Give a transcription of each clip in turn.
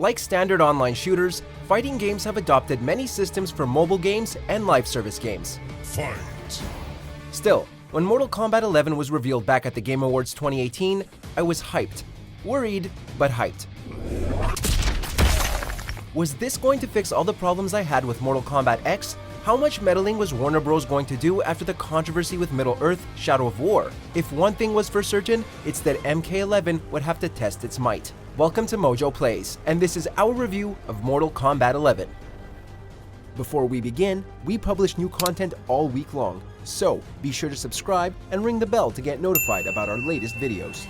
Like standard online shooters, fighting games have adopted many systems for mobile games and live service games. Fight! Still, when Mortal Kombat 11 was revealed back at the Game Awards 2018, I was hyped. Worried, but hyped. Was this going to fix all the problems I had with Mortal Kombat X? How much meddling was Warner Bros. Going to do after the controversy with Middle-earth: Shadow of War? If one thing was for certain, it's that MK11 would have to test its might. Welcome to MojoPlays, and this is our review of Mortal Kombat 11. Before we begin, we publish new content all week long, so be sure to subscribe and ring the bell to get notified about our latest videos.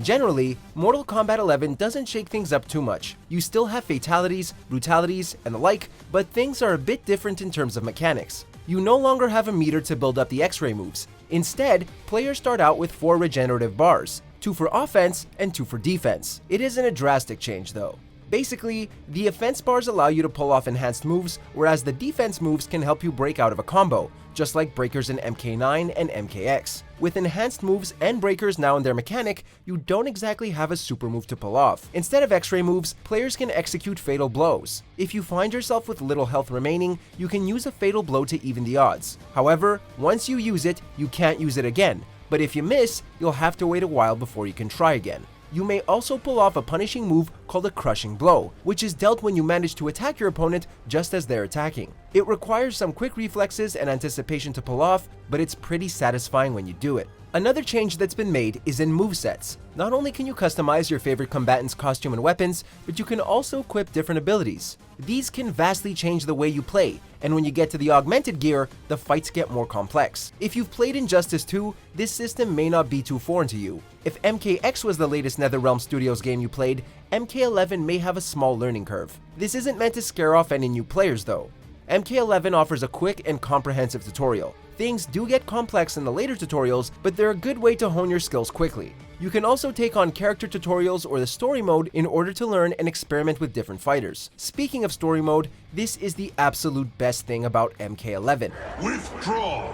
Generally, Mortal Kombat 11 doesn't shake things up too much. You still have fatalities, brutalities, and the like, but things are a bit different in terms of mechanics. You no longer have a meter to build up the X-ray moves. Instead, players start out with 4 regenerative bars, 2 for offense and 2 for defense. It isn't a drastic change though. Basically, the offense bars allow you to pull off enhanced moves, whereas the defense moves can help you break out of a combo, just like breakers in MK9 and MKX. With enhanced moves and breakers now in their mechanic, you don't exactly have a super move to pull off. Instead of X-ray moves, players can execute fatal blows. If you find yourself with little health remaining, you can use a fatal blow to even the odds. However, once you use it, you can't use it again, but if you miss, you'll have to wait a while before you can try again. You may also pull off a punishing move called a crushing blow, which is dealt when you manage to attack your opponent just as they're attacking. It requires some quick reflexes and anticipation to pull off, but it's pretty satisfying when you do it. Another change that's been made is in movesets. Not only can you customize your favorite combatant's costume and weapons, but you can also equip different abilities. These can vastly change the way you play, and when you get to the augmented gear, the fights get more complex. If you've played Injustice 2, this system may not be too foreign to you. If MKX was the latest NetherRealm Studios game you played, MK11 may have a small learning curve. This isn't meant to scare off any new players though. MK11 offers a quick and comprehensive tutorial. Things do get complex in the later tutorials, but they're a good way to hone your skills quickly. You can also take on character tutorials or the story mode in order to learn and experiment with different fighters. Speaking of story mode, this is the absolute best thing about MK11. Withdraw,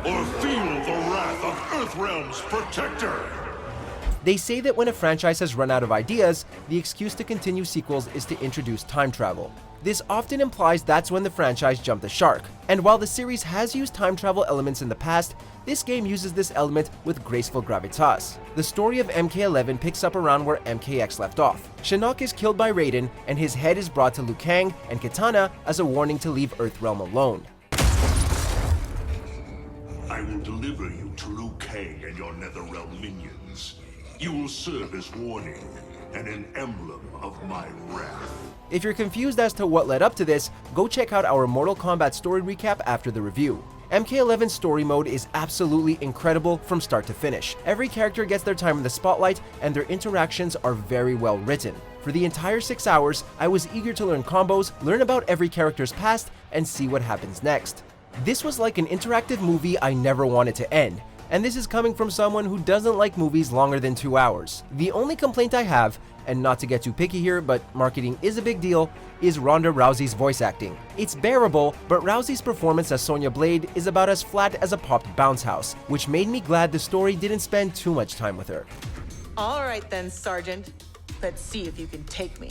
or feel the wrath of Earthrealm's protector! They say that when a franchise has run out of ideas, the excuse to continue sequels is to introduce time travel. This often implies that's when the franchise jumped the shark. And while the series has used time travel elements in the past, this game uses this element with graceful gravitas. The story of MK11 picks up around where MKX left off. Shinnok is killed by Raiden, and his head is brought to Liu Kang and Kitana as a warning to leave Earthrealm alone. I will deliver you to Liu Kang and your NetherRealm minions. You will serve as warning and an emblem of my wrath. If you're confused as to what led up to this, go check out our Mortal Kombat story recap after the review. MK11's story mode is absolutely incredible from start to finish. Every character gets their time in the spotlight, and their interactions are very well written. For the entire 6 hours, I was eager to learn combos, learn about every character's past, and see what happens next. This was like an interactive movie I never wanted to end. And this is coming from someone who doesn't like movies longer than 2 hours. The only complaint I have, and not to get too picky here, but marketing is a big deal, is Ronda Rousey's voice acting. It's bearable, but Rousey's performance as Sonya Blade is about as flat as a popped bounce house, which made me glad the story didn't spend too much time with her. Alright then, Sergeant. Let's see if you can take me.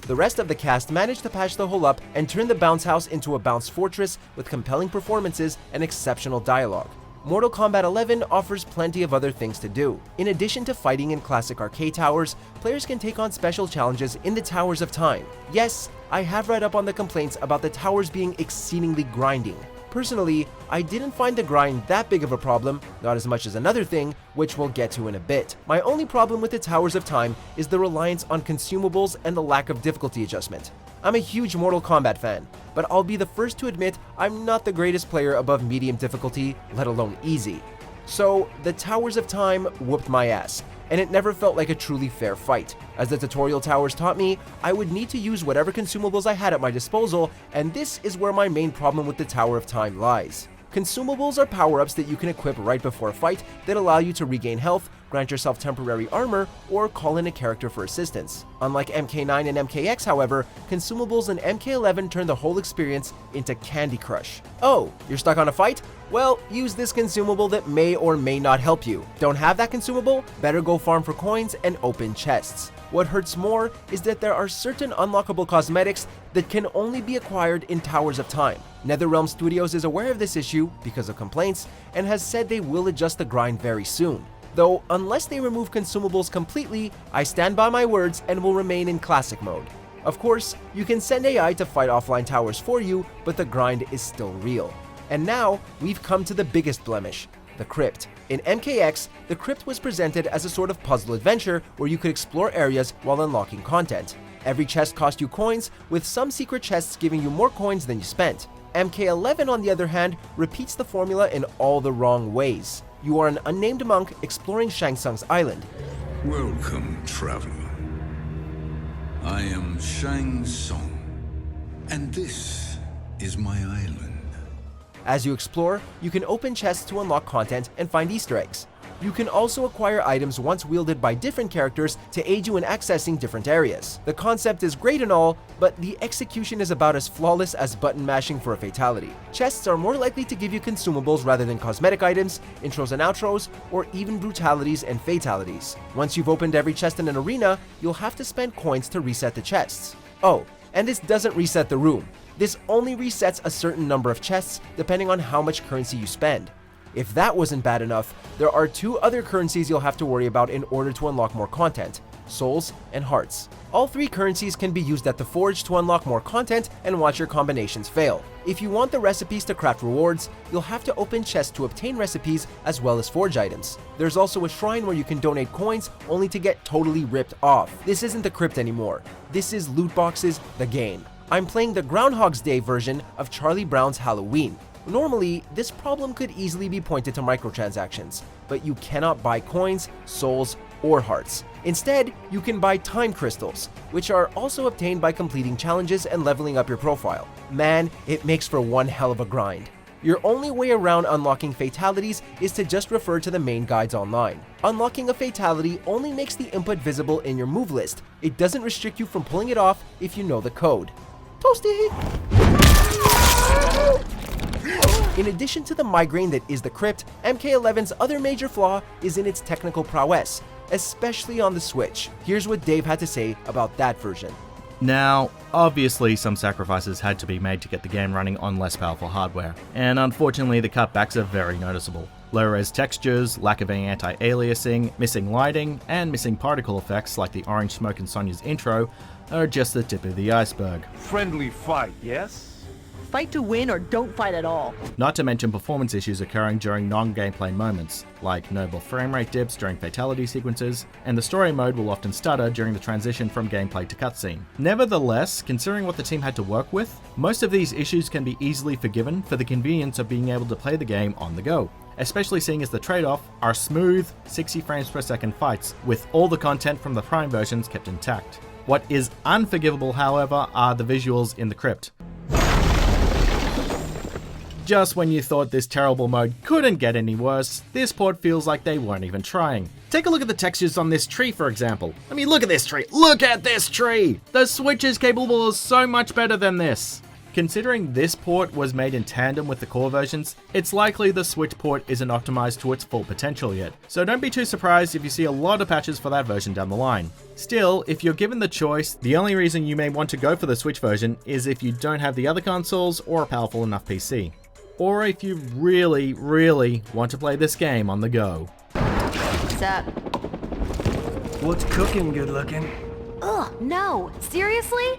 The rest of the cast managed to patch the hole up and turn the bounce house into a bounce fortress with compelling performances and exceptional dialogue. Mortal Kombat 11 offers plenty of other things to do. In addition to fighting in classic arcade towers, players can take on special challenges in the Towers of Time. Yes, I have read up on the complaints about the towers being exceedingly grinding. Personally, I didn't find the grind that big of a problem, not as much as another thing, which we'll get to in a bit. My only problem with the Towers of Time is the reliance on consumables and the lack of difficulty adjustment. I'm a huge Mortal Kombat fan, but I'll be the first to admit I'm not the greatest player above medium difficulty, let alone easy. So, the Towers of Time whooped my ass, and it never felt like a truly fair fight. As the tutorial towers taught me, I would need to use whatever consumables I had at my disposal, and this is where my main problem with the Tower of Time lies. Consumables are power-ups that you can equip right before a fight that allow you to regain health, grant yourself temporary armor, or call in a character for assistance. Unlike MK9 and MKX, however, consumables in MK11 turn the whole experience into Candy Crush. Oh, you're stuck on a fight? Well, use this consumable that may or may not help you. Don't have that consumable? Better go farm for coins and open chests. What hurts more is that there are certain unlockable cosmetics that can only be acquired in Towers of Time. NetherRealm Studios is aware of this issue because of complaints and has said they will adjust the grind very soon. Though, unless they remove consumables completely, I stand by my words and will remain in classic mode. Of course, you can send AI to fight offline towers for you, but the grind is still real. And now, we've come to the biggest blemish, the Crypt. In MKX, the Crypt was presented as a sort of puzzle adventure where you could explore areas while unlocking content. Every chest cost you coins, with some secret chests giving you more coins than you spent. MK11, on the other hand, repeats the formula in all the wrong ways. You are an unnamed monk exploring Shang Tsung's island. Welcome, traveler. I am Shang Tsung, and this is my island. As you explore, you can open chests to unlock content and find Easter eggs. You can also acquire items once wielded by different characters to aid you in accessing different areas. The concept is great and all, but the execution is about as flawless as button mashing for a fatality. Chests are more likely to give you consumables rather than cosmetic items, intros and outros, or even brutalities and fatalities. Once you've opened every chest in an arena, you'll have to spend coins to reset the chests. Oh, and this doesn't reset the room. This only resets a certain number of chests depending on how much currency you spend. If that wasn't bad enough, there are two other currencies you'll have to worry about in order to unlock more content: souls and hearts. All three currencies can be used at the forge to unlock more content and watch your combinations fail. If you want the recipes to craft rewards, you'll have to open chests to obtain recipes as well as forge items. There's also a shrine where you can donate coins only to get totally ripped off. This isn't the Crypt anymore. This is Loot Boxes, the game. I'm playing the Groundhog's Day version of Charlie Brown's Halloween. Normally, this problem could easily be pointed to microtransactions, but you cannot buy coins, souls, or hearts. Instead, you can buy time crystals, which are also obtained by completing challenges and leveling up your profile. Man, it makes for one hell of a grind. Your only way around unlocking fatalities is to just refer to the main guides online. Unlocking a fatality only makes the input visible in your move list. It doesn't restrict you from pulling it off if you know the code. Toasty! In addition to the migraine that is the Crypt, MK11's other major flaw is in its technical prowess, especially on the Switch. Here's what Dave had to say about that version. Now, obviously some sacrifices had to be made to get the game running on less powerful hardware, and unfortunately the cutbacks are very noticeable. Low-res textures, lack of any anti-aliasing, missing lighting, and missing particle effects like the orange smoke in Sonya's intro are just the tip of the iceberg. Friendly fight, yes? Fight to win or don't fight at all. Not to mention performance issues occurring during non-gameplay moments, like notable frame rate dips during fatality sequences, and the story mode will often stutter during the transition from gameplay to cutscene. Nevertheless, considering what the team had to work with, most of these issues can be easily forgiven for the convenience of being able to play the game on the go, especially seeing as the trade-off are smooth, 60 frames per second fights, with all the content from the Prime versions kept intact. What is unforgivable, however, are the visuals in the Crypt. Just when you thought this terrible mode couldn't get any worse, this port feels like they weren't even trying. Take a look at the textures on this tree, for example. I mean, look at this tree! Look at this tree! The Switch is capable of so much better than this! Considering this port was made in tandem with the core versions, it's likely the Switch port isn't optimized to its full potential yet, so don't be too surprised if you see a lot of patches for that version down the line. Still, if you're given the choice, the only reason you may want to go for the Switch version is if you don't have the other consoles or a powerful enough PC. Or if you really, really want to play this game on the go. What's up? What's cooking, good looking? Ugh, no. Seriously?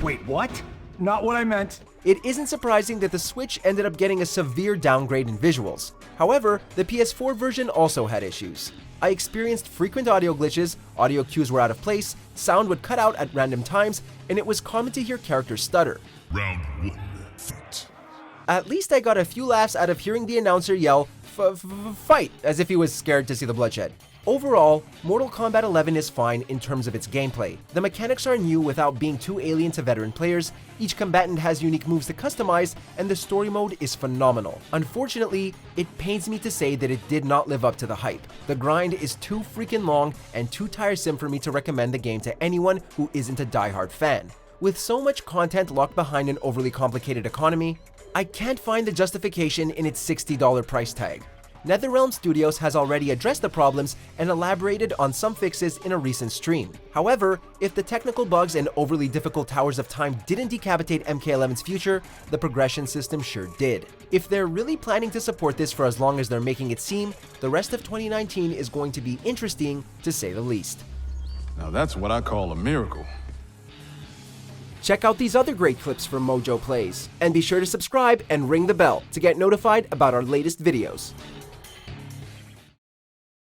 Wait, what? Not what I meant. It isn't surprising that the Switch ended up getting a severe downgrade in visuals. However, the PS4 version also had issues. I experienced frequent audio glitches, audio cues were out of place, sound would cut out at random times, and it was common to hear characters stutter. Round 1, fight. At least I got a few laughs out of hearing the announcer yell, fight, as if he was scared to see the bloodshed. Overall, Mortal Kombat 11 is fine in terms of its gameplay. The mechanics are new without being too alien to veteran players, each combatant has unique moves to customize, and the story mode is phenomenal. Unfortunately, it pains me to say that it did not live up to the hype. The grind is too freaking long and too tiresome for me to recommend the game to anyone who isn't a diehard fan. With so much content locked behind an overly complicated economy, I can't find the justification in its $60 price tag. NetherRealm Studios has already addressed the problems and elaborated on some fixes in a recent stream. However, if the technical bugs and overly difficult Towers of Time didn't decapitate MK11's future, the progression system sure did. If they're really planning to support this for as long as they're making it seem, the rest of 2019 is going to be interesting, to say the least. Now that's what I call a miracle. Check out these other great clips from MojoPlays, and be sure to subscribe and ring the bell to get notified about our latest videos.